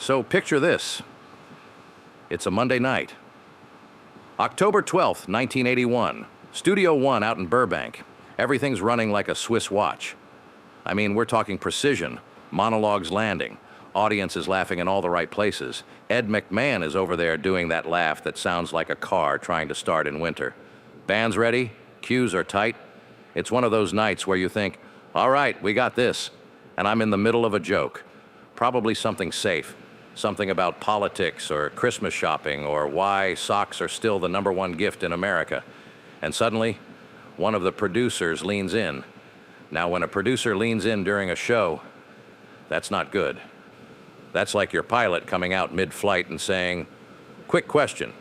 So picture this. It's a Monday night. October 12th, 1981. Studio One out in Burbank. Everything's running like a Swiss watch. I mean, we're talking precision. Monologues landing. Audience is laughing in all the right places. Ed McMahon is over there doing that laugh that sounds like a car trying to start in winter. Band's ready. Cues are tight. It's one of those nights where you think, all right, we got this. And I'm in the middle of a joke. Probably something safe. Something about politics or Christmas shopping or why socks are still the #1 gift in America. And suddenly, one of the producers leans in. Now, when a producer leans in during a show, that's not good. That's like your pilot coming out mid-flight and saying, "Quick question,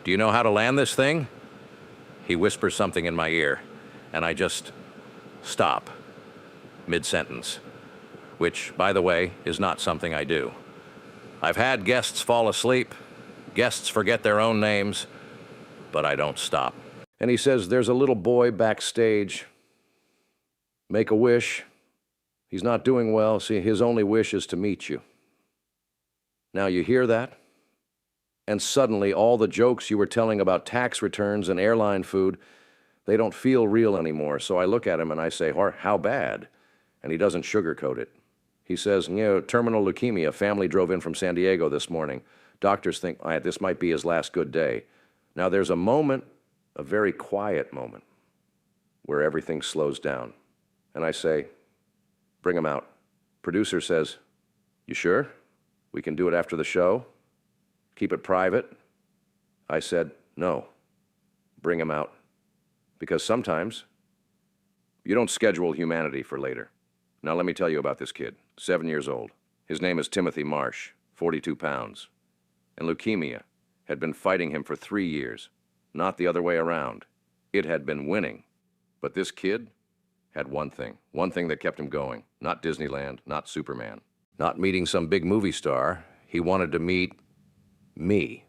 do you know how to land this thing?" He whispers something in my ear, and I just stop mid-sentence, which, by the way, is not something I do. I've had guests fall asleep, guests forget their own names, but I don't stop. And he says, there's a little boy backstage. Make a wish. He's not doing well. See, his only wish is to meet you. Now you hear that? And suddenly all the jokes you were telling about tax returns and airline food, they don't feel real anymore. So I look at him and I say, how bad? And he doesn't sugarcoat it. He says, terminal leukemia. Family drove in from San Diego this morning. Doctors think this might be his last good day. Now there's a moment, a very quiet moment, where everything slows down. And I say, bring him out. Producer says, you sure? We can do it after the show? Keep it private? I said, no. Bring him out. Because sometimes you don't schedule humanity for later. Now let me tell you about this kid, 7 years old. His name is Timothy Marsh, 42 pounds. And leukemia had been fighting him for 3 years, not the other way around. It had been winning. But this kid had one thing that kept him going. Not Disneyland, not Superman, not meeting some big movie star. He wanted to meet me.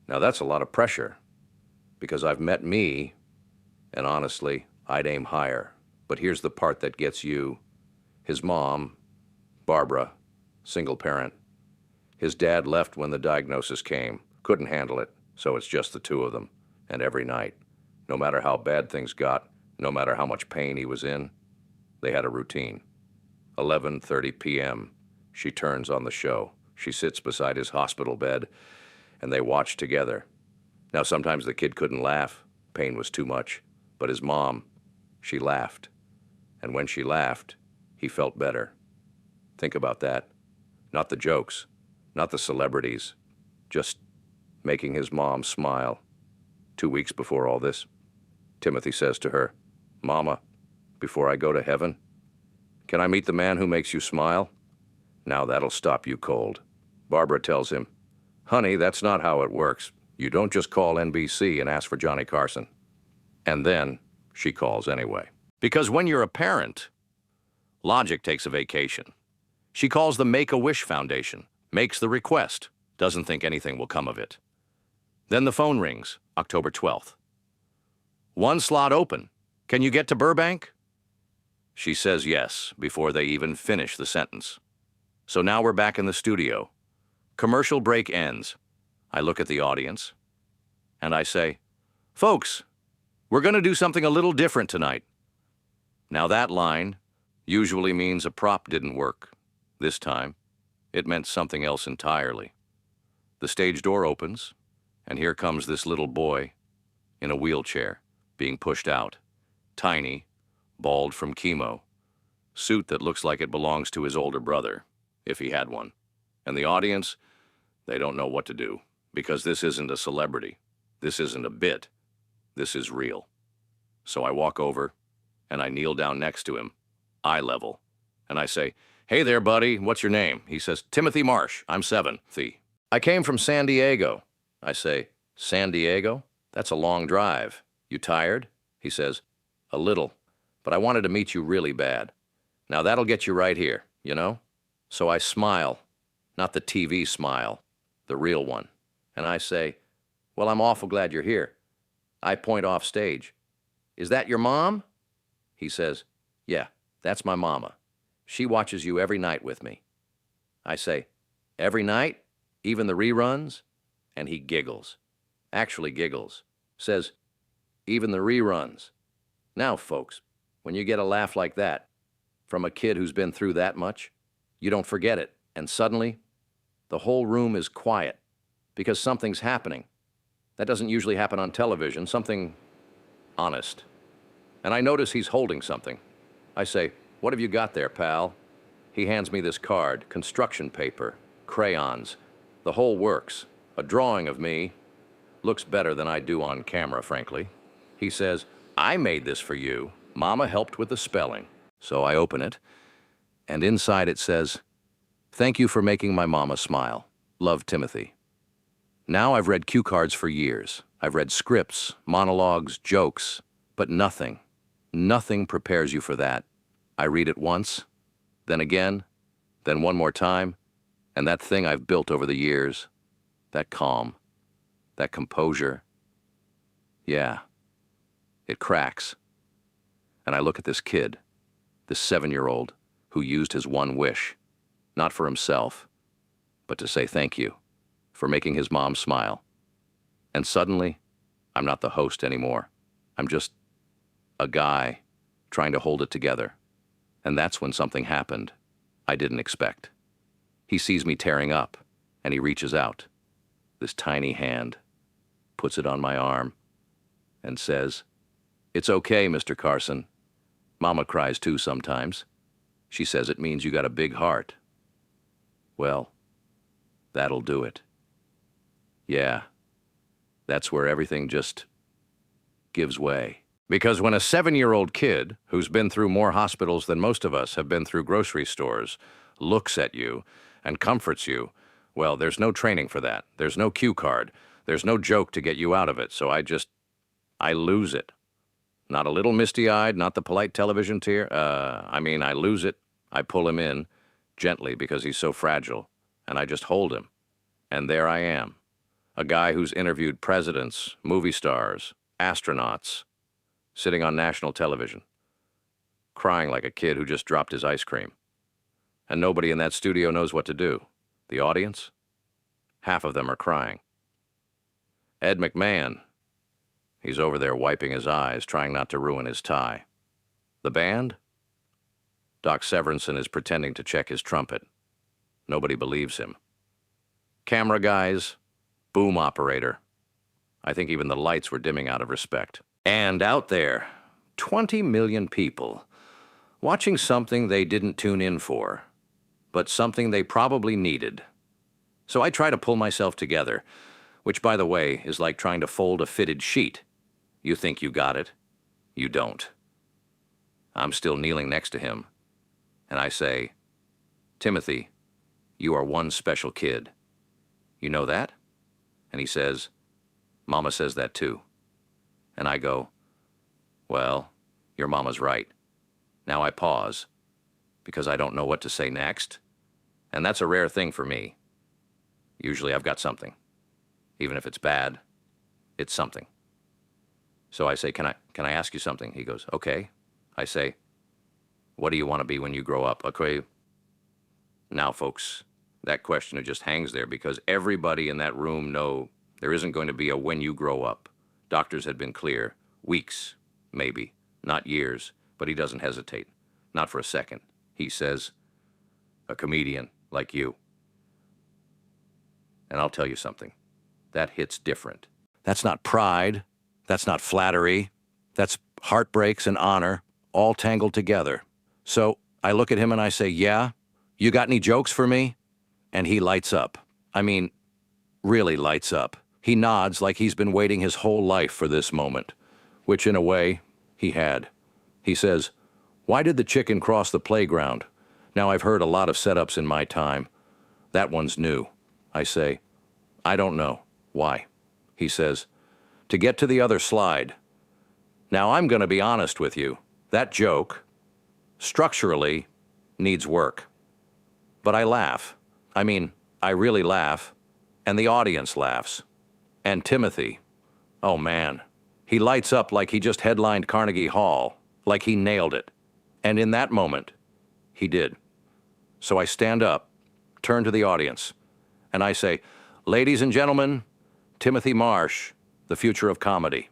Now that's a lot of pressure, because I've met me, and honestly, I'd aim higher. But here's the part that gets you. His mom, Barbara, single parent. His dad left when the diagnosis came, couldn't handle it, so it's just the two of them. And every night, no matter how bad things got, no matter how much pain he was in, they had a routine. 11:30 p.m., she turns on the show. She sits beside his hospital bed, and they watch together. Now, sometimes the kid couldn't laugh. Pain was too much. But his mom, she laughed. And when she laughed, he felt better. Think about that. Not the jokes, not the celebrities, just making his mom smile. 2 weeks before all this, Timothy says to her, Mama, before I go to heaven, can I meet the man who makes you smile? Now that'll stop you cold. Barbara tells him, honey, that's not how it works. You don't just call NBC and ask for Johnny Carson. And then she calls anyway. Because when you're a parent, logic takes a vacation. She calls the Make-A-Wish Foundation, makes the request, doesn't think anything will come of it. Then the phone rings, October 12th. One slot open. Can you get to Burbank? She says yes before they even finish the sentence. So now we're back in the studio. Commercial break ends. I look at the audience, and I say, folks, we're going to do something a little different tonight. Now that line usually means a prop didn't work. This time, it meant something else entirely. The stage door opens, and here comes this little boy in a wheelchair, being pushed out. Tiny, bald from chemo, suit that looks like it belongs to his older brother, if he had one. And the audience, they don't know what to do, because this isn't a celebrity. This isn't a bit. This is real. So I walk over, and I kneel down next to him, eye level, and I say, hey there, buddy, what's your name? He says, Timothy Marsh, I'm 7. I came from San Diego. I say, San Diego? That's a long drive. You tired? He says, a little, but I wanted to meet you really bad. Now that'll get you right here, you know? So I smile, not the TV smile, the real one. And I say, well, I'm awful glad you're here. I point off stage. Is that your mom? He says, yeah, that's my mama. She watches you every night with me. I say, Every night, even the reruns, and he giggles. Actually giggles. Says, even the reruns. Now, folks, when you get a laugh like that from a kid who's been through that much, you don't forget it, and suddenly, the whole room is quiet because something's happening. That doesn't usually happen on television, something honest. And I notice he's holding something. I say, what have you got there, pal? He hands me this card, construction paper, crayons, the whole works, a drawing of me. Looks better than I do on camera, frankly. He says, I made this for you. Mama helped with the spelling. So I open it, and inside it says, thank you for making my mama smile. Love, Timothy. Now I've read cue cards for years. I've read scripts, monologues, jokes, but nothing prepares you for that. I read it once, then again, then one more time, and that thing I've built over the years, that calm, that composure, yeah, it cracks. And I look at this kid, this 7-year-old, who used his one wish, not for himself, but to say thank you for making his mom smile. And suddenly, I'm not the host anymore. I'm just a guy trying to hold it together. And that's when something happened I didn't expect. He sees me tearing up, and he reaches out, this tiny hand, puts it on my arm, and says, it's okay, Mr. Carson. Mama cries too sometimes. She says it means you got a big heart. Well, that'll do it. Yeah, that's where everything just gives way. Because when a 7-year-old kid, who's been through more hospitals than most of us have been through grocery stores, looks at you and comforts you, well, there's no training for that. There's no cue card. There's no joke to get you out of it. So I lose it. Not a little misty-eyed, not the polite television tear. I lose it. I pull him in gently because he's so fragile, and I just hold him. And there I am, a guy who's interviewed presidents, movie stars, astronauts, sitting on national television, crying like a kid who just dropped his ice cream. And nobody in that studio knows what to do. The audience? Half of them are crying. Ed McMahon, he's over there wiping his eyes, trying not to ruin his tie. The band? Doc Severinsen is pretending to check his trumpet. Nobody believes him. Camera guys, boom operator. I think even the lights were dimming out of respect. And out there, 20 million people watching something they didn't tune in for, but something they probably needed. So I try to pull myself together, which, by the way, is like trying to fold a fitted sheet. You think you got it. You don't. I'm still kneeling next to him, and I say, Timothy, you are one special kid. You know that? And he says, Mama says that too. And I go, well, your mama's right. Now I pause, because I don't know what to say next. And that's a rare thing for me. Usually I've got something. Even if it's bad, it's something. So I say, can I ask you something? He goes, okay. I say, what do you want to be when you grow up? Okay. Now, folks, that question just hangs there because everybody in that room know there isn't going to be a when you grow up. Doctors had been clear. Weeks, maybe, not years, but he doesn't hesitate. Not for a second. He says, a comedian like you. And I'll tell you something. That hits different. That's not pride. That's not flattery. That's heartbreaks and honor all tangled together. So I look at him and I say, yeah, you got any jokes for me? And he lights up. I mean, really lights up. He nods like he's been waiting his whole life for this moment, which in a way, he had. He says, why did the chicken cross the playground? Now, I've heard a lot of setups in my time. That one's new. I say, I don't know. Why? He says, to get to the other slide. Now, I'm going to be honest with you. That joke, structurally, needs work. But I laugh. I mean, I really laugh. And the audience laughs. And Timothy, oh man, he lights up like he just headlined Carnegie Hall, like he nailed it. And in that moment, he did. So I stand up, turn to the audience, And I say, ladies and gentlemen, Timothy Marsh, the future of comedy.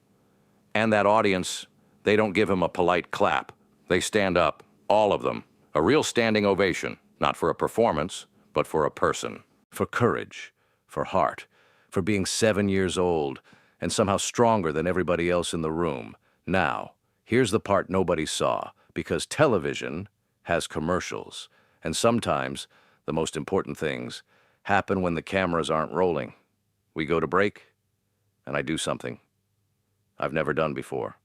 And that audience, they don't give him a polite clap. They stand up, all of them. A real standing ovation, not for a performance, but for a person. For courage, for heart, for being 7 years old and somehow stronger than everybody else in the room. Now, here's the part nobody saw, because television has commercials, and sometimes the most important things happen when the cameras aren't rolling. We go to break, and I do something I've never done before.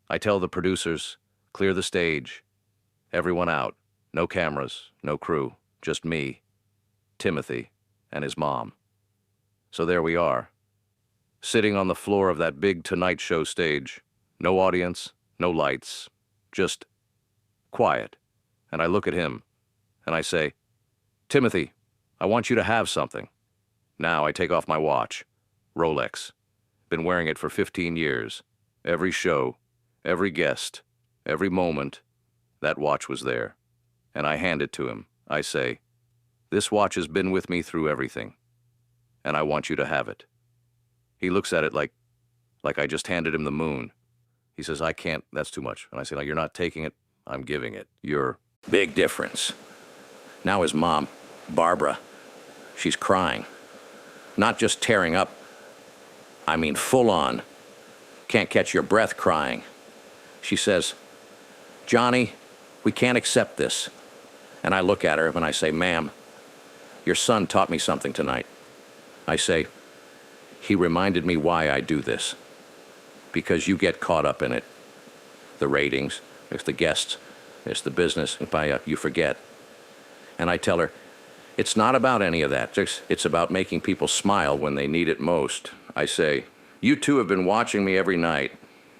I tell the producers, clear the stage, everyone out, no cameras, no crew, just me, Timothy, and his mom. So there we are, sitting on the floor of that big Tonight Show stage. No audience, no lights, just quiet. And I look at him, and I say, Timothy, I want you to have something. Now I take off my watch, Rolex. Been wearing it for 15 years. Every show, every guest, every moment, that watch was there. And I hand it to him. I say, this watch has been with me through everything, and I want you to have it. He looks at it like I just handed him the moon. He says, I can't, that's too much. And I say, no, you're not taking it, I'm giving it. You're big difference. Now his mom, Barbara, she's crying. Not just tearing up, I mean full on. Can't catch your breath crying. She says, Johnny, we can't accept this. And I look at her and I say, ma'am, your son taught me something tonight. I say, he reminded me why I do this. Because you get caught up in it. The ratings, it's the guests, it's the business, and you forget. And I tell her, it's not about any of that. It's about making people smile when they need it most. I say, you two have been watching me every night,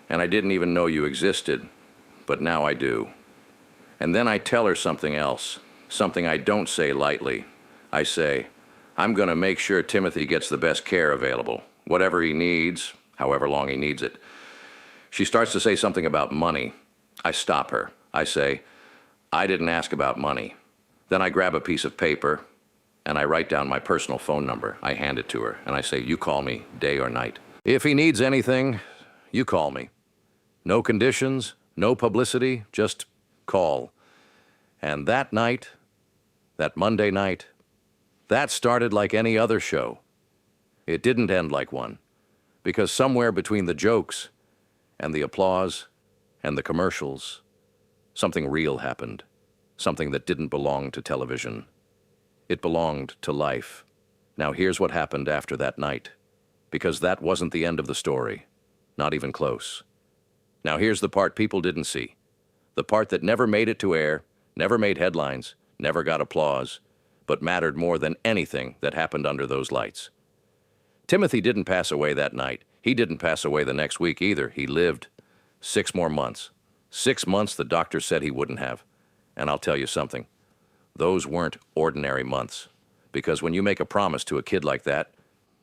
and I didn't even know you existed, but now I do. And then I tell her something else, something I don't say lightly. I say, I'm going to make sure Timothy gets the best care available, whatever he needs, however long he needs it. She starts to say something about money. I stop her. I say, I didn't ask about money. Then I grab a piece of paper and I write down my personal phone number. I hand it to her and I say, you call me day or night. If he needs anything, you call me. No conditions, no publicity, just call. And that night, that Monday night, that started like any other show. It didn't end like one, because somewhere between the jokes and the applause and the commercials, something real happened, something that didn't belong to television. It belonged to life. Now here's what happened after that night, because that wasn't the end of the story, not even close. Now here's the part people didn't see, the part that never made it to air, never made headlines, never got applause, but mattered more than anything that happened under those lights. Timothy didn't pass away that night. He didn't pass away the next week either. He lived 6 more months. 6 months the doctor said he wouldn't have. And I'll tell you something, those weren't ordinary months. Because when you make a promise to a kid like that,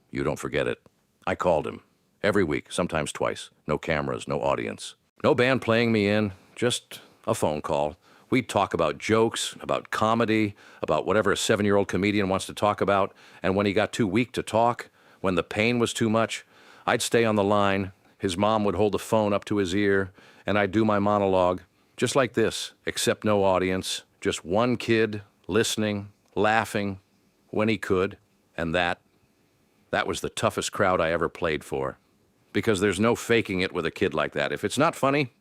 you don't forget it. I called him every week, sometimes twice. No cameras, no audience. No band playing me in, just a phone call. We'd talk about jokes, about comedy, about whatever a 7-year-old comedian wants to talk about. And when he got too weak to talk, when the pain was too much, I'd stay on the line. His mom would hold the phone up to his ear, and I'd do my monologue, just like this, except no audience, just one kid listening, laughing when he could. And that was the toughest crowd I ever played for. Because there's no faking it with a kid like that. If it's not funny,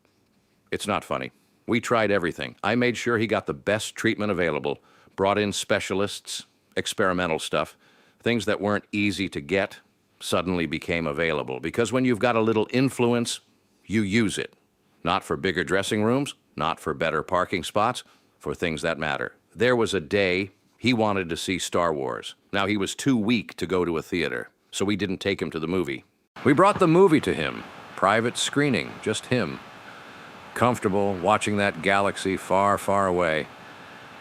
it's not funny. We tried everything. I made sure he got the best treatment available, brought in specialists, experimental stuff, things that weren't easy to get suddenly became available. Because when you've got a little influence, you use it. Not for bigger dressing rooms, not for better parking spots, for things that matter. There was a day he wanted to see Star Wars. Now he was too weak to go to a theater, so we didn't take him to the movie. We brought the movie to him, private screening, just him. Comfortable watching that galaxy far, far away.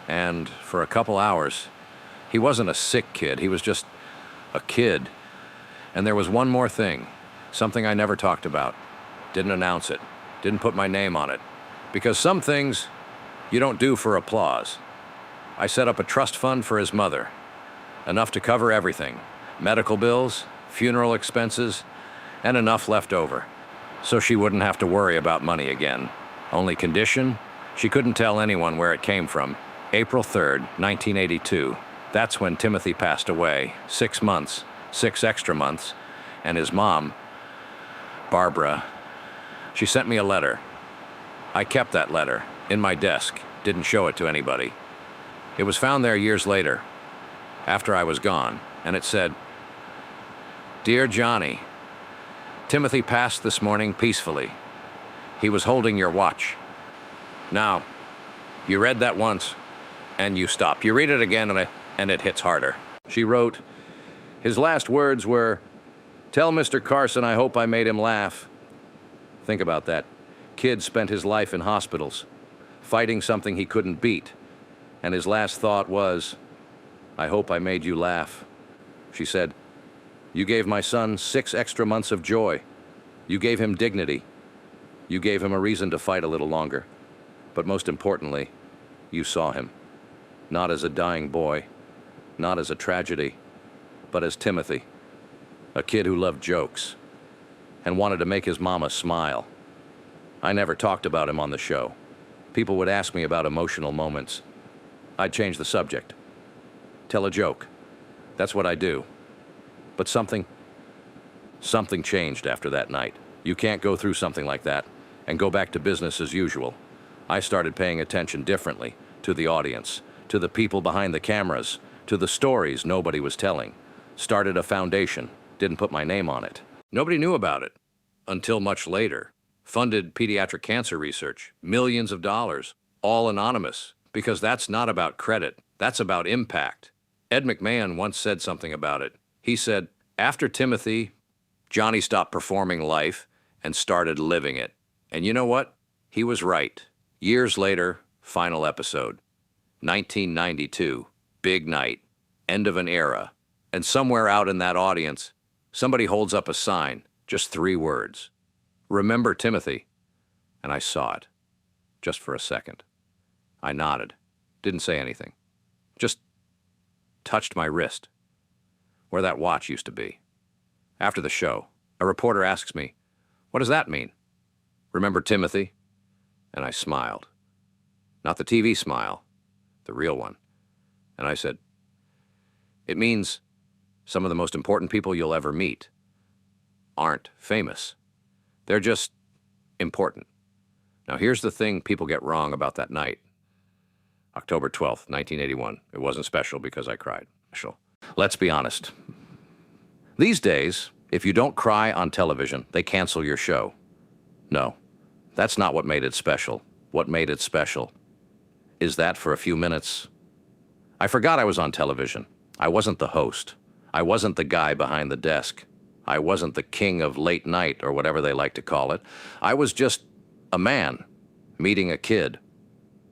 And for a couple hours, he wasn't a sick kid, he was just a kid. And there was one more thing, something I never talked about. Didn't announce it, didn't put my name on it. Because some things you don't do for applause. I set up a trust fund for his mother. Enough to cover everything. Medical bills, funeral expenses, and enough left over. So she wouldn't have to worry about money again. Only condition? She couldn't tell anyone where it came from. April 3rd, 1982. That's when Timothy passed away. 6 months, 6 extra months. And his mom, Barbara, she sent me a letter. I kept that letter in my desk, didn't show it to anybody. It was found there years later, after I was gone, and it said, "Dear Johnny, Timothy passed this morning peacefully. He was holding your watch." Now, you read that once, and you stop. You read it again, and it hits harder. She wrote, his last words were, "Tell Mr. Carson I hope I made him laugh." Think about that. Kid spent his life in hospitals, fighting something he couldn't beat, and his last thought was, "I hope I made you laugh." She said, "You gave my son 6 extra months of joy. You gave him dignity. You gave him a reason to fight a little longer. But most importantly, you saw him. Not as a dying boy, not as a tragedy, but as Timothy, a kid who loved jokes and wanted to make his mama smile." I never talked about him on the show. People would ask me about emotional moments. I'd change the subject. Tell a joke. That's what I do. But something changed after that night. You can't go through something like that and go back to business as usual. I started paying attention differently to the audience, to the people behind the cameras, to the stories nobody was telling. Started a foundation, didn't put my name on it. Nobody knew about it until much later. Funded pediatric cancer research, millions of dollars, all anonymous, because that's not about credit, that's about impact. Ed McMahon once said something about it. He said, after Timothy, Johnny stopped performing life and started living it. And you know what? He was right. Years later, final episode. 1992, big night, end of an era. And somewhere out in that audience, somebody holds up a sign, just 3 words. "Remember Timothy." And I saw it, just for a second. I nodded, didn't say anything, just touched my wrist, where that watch used to be. After the show, a reporter asks me, "What does that mean?" "Remember Timothy?" And I smiled. Not the TV smile, the real one. And I said, "It means some of the most important people you'll ever meet aren't famous. They're just important." Now here's the thing people get wrong about that night. October 12th, 1981. It wasn't special because I cried. Special. Let's be honest. These days, if you don't cry on television, they cancel your show. No, that's not what made it special. What made it special is that for a few minutes, I forgot I was on television. I wasn't the host. I wasn't the guy behind the desk. I wasn't the king of late night or whatever they like to call it. I was just a man meeting a kid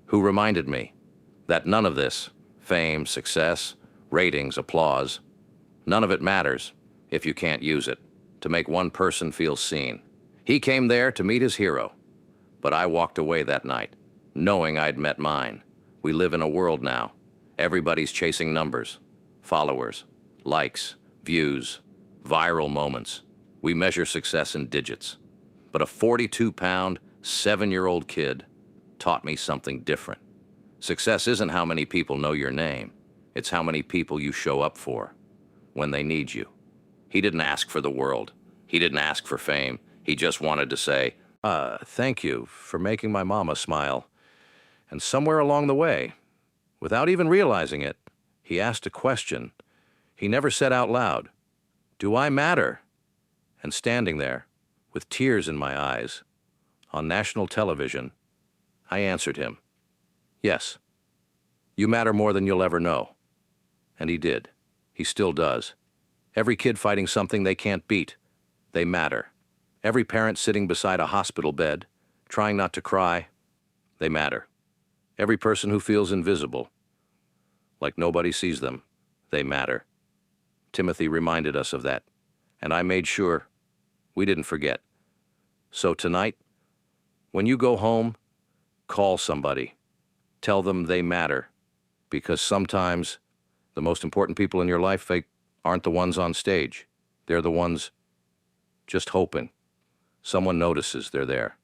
who reminded me that none of this, fame, success, ratings, applause, none of it matters if you can't use it to make one person feel seen. He came there to meet his hero, but I walked away that night knowing I'd met mine. We live in a world now. Everybody's chasing numbers, followers, likes, views, viral moments. We measure success in digits. But a 42-pound, 7-year-old kid taught me something different. Success isn't how many people know your name. It's how many people you show up for when they need you. He didn't ask for the world. He didn't ask for fame. He just wanted to say, "Thank you for making my mama smile." And somewhere along the way, without even realizing it, he asked a question he never said out loud. "Do I matter?" And standing there, with tears in my eyes, on national television, I answered him, "Yes, you matter more than you'll ever know." And he did. He still does. Every kid fighting something they can't beat, they matter. Every parent sitting beside a hospital bed, trying not to cry, they matter. Every person who feels invisible, like nobody sees them, they matter. Timothy reminded us of that, and I made sure we didn't forget. So tonight, when you go home, call somebody. Tell them they matter, because sometimes The most important people in your life, they aren't the ones on stage. They're the ones just hoping someone notices they're there.